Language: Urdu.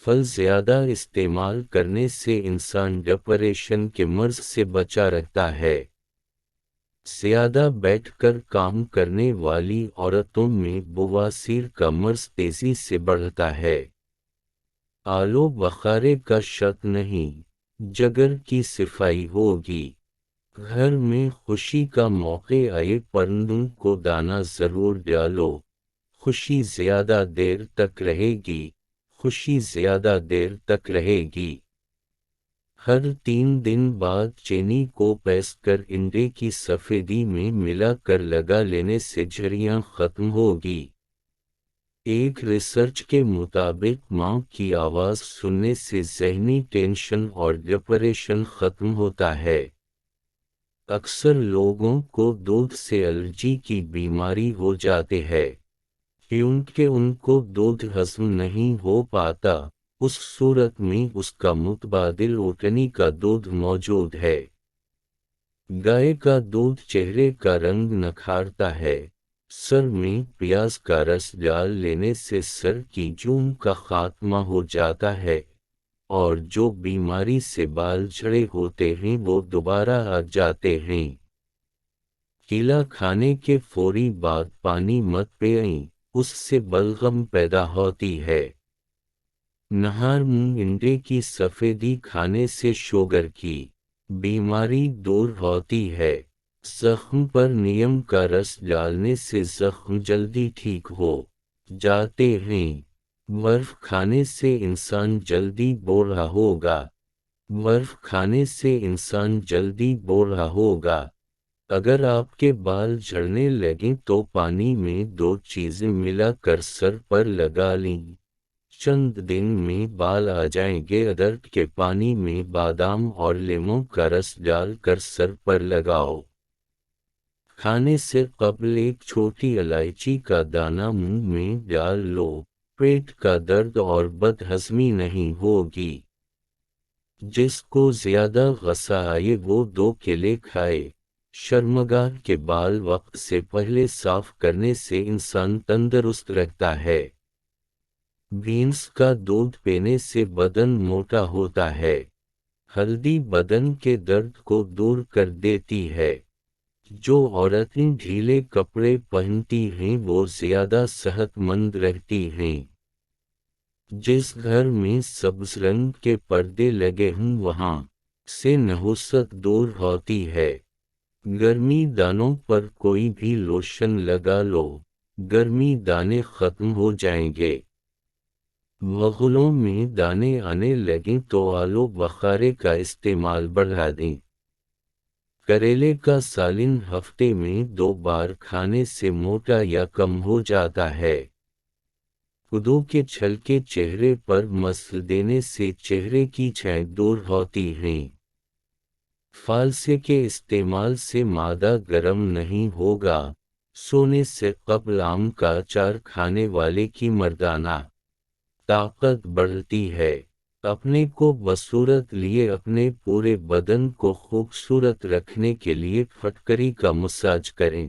پھل زیادہ استعمال کرنے سے انسان ڈپریشن کے مرض سے بچا رہتا ہے۔ زیادہ بیٹھ کر کام کرنے والی عورتوں میں بواسیر کا مرض تیزی سے بڑھتا ہے۔ آلو بخارے کا شک نہیں، جگر کی صفائی ہوگی۔ گھر میں خوشی کا موقع آئے پرندوں کو دانہ ضرور ڈالو، خوشی زیادہ دیر تک رہے گی، خوشی زیادہ دیر تک رہے گی۔ ہر 3 دن بعد چینی کو پیس کر انڈے کی سفیدی میں ملا کر لگا لینے سے جھریاں ختم ہوگی۔ ایک ریسرچ کے مطابق ماں کی آواز سننے سے ذہنی ٹینشن اور ڈپریشن ختم ہوتا ہے۔ اکثر لوگوں کو دودھ سے الرجی کی بیماری ہو جاتی ہے کیونکہ ان کو دودھ ہضم نہیں ہو پاتا، اس صورت میں اس کا متبادل اونٹنی کا دودھ موجود ہے۔ گائے کا دودھ چہرے کا رنگ نکھارتا ہے۔ سر میں پیاز کا رس ڈال لینے سے سر کی جون کا خاتمہ ہو جاتا ہے اور جو بیماری سے بال جھڑے ہوتے ہیں وہ دوبارہ آ جاتے ہیں۔ کیلا کھانے کے فوری بعد پانی مت پئیں، اس سے بلغم پیدا ہوتی ہے۔ نہار میں انڈے کی سفیدی کھانے سے شوگر کی بیماری دور ہوتی ہے۔ زخم پر نیم کا رس ڈالنے سے زخم جلدی ٹھیک ہو جاتے ہیں۔ برف کھانے سے انسان جلدی بوڑھا ہوگا۔ برف کھانے سے انسان جلدی بوڑھا ہوگا۔ اگر آپ کے بال جھڑنے لگیں تو پانی میں 2 چیزیں ملا کر سر پر لگا لیں، چند دن میں بال آ جائیں گے۔ ادرک کے پانی میں بادام اور لیموں کا رس ڈال کر سر پر لگاؤ۔ کھانے سے قبل ایک چھوٹی الائچی کا دانہ منہ میں ڈال لو، پیٹ کا درد اور بد ہضمی نہیں ہوگی۔ جس کو زیادہ غصہ آئے وہ 2 کیلے کھائے۔ شرمگاہ کے بال وقت سے پہلے صاف کرنے سے انسان تندرست رہتا ہے۔ بینس کا دودھ پینے سے بدن موٹا ہوتا ہے۔ ہلدی بدن کے درد کو دور کر دیتی ہے۔ جو عورتیں ڈھیلے کپڑے پہنتی ہیں وہ زیادہ صحت مند رہتی ہیں۔ جس گھر میں سبز رنگ کے پردے لگے ہوں وہاں سے نحوست دور ہوتی ہے۔ گرمی دانوں پر کوئی بھی لوشن لگا لو، گرمی دانے ختم ہو جائیں گے۔ بغلوں میں دانے آنے لگیں تو آلو بخارے کا استعمال بڑھا دیں۔ کریلے کا سالن ہفتے میں 2 بار کھانے سے موٹا یا کم ہو جاتا ہے۔ کدو کے چھلکے چہرے پر مس دینے سے چہرے کی چھائیں دور ہوتی ہیں۔ فالسے کے استعمال سے معدہ گرم نہیں ہوگا۔ سونے سے قبل آم کا اچار کھانے والے کی مردانہ طاقت بڑھتی ہے۔ اپنے کو بصورت لیے اپنے پورے بدن کو خوبصورت رکھنے کے لیے پھٹکری کا مساج کریں۔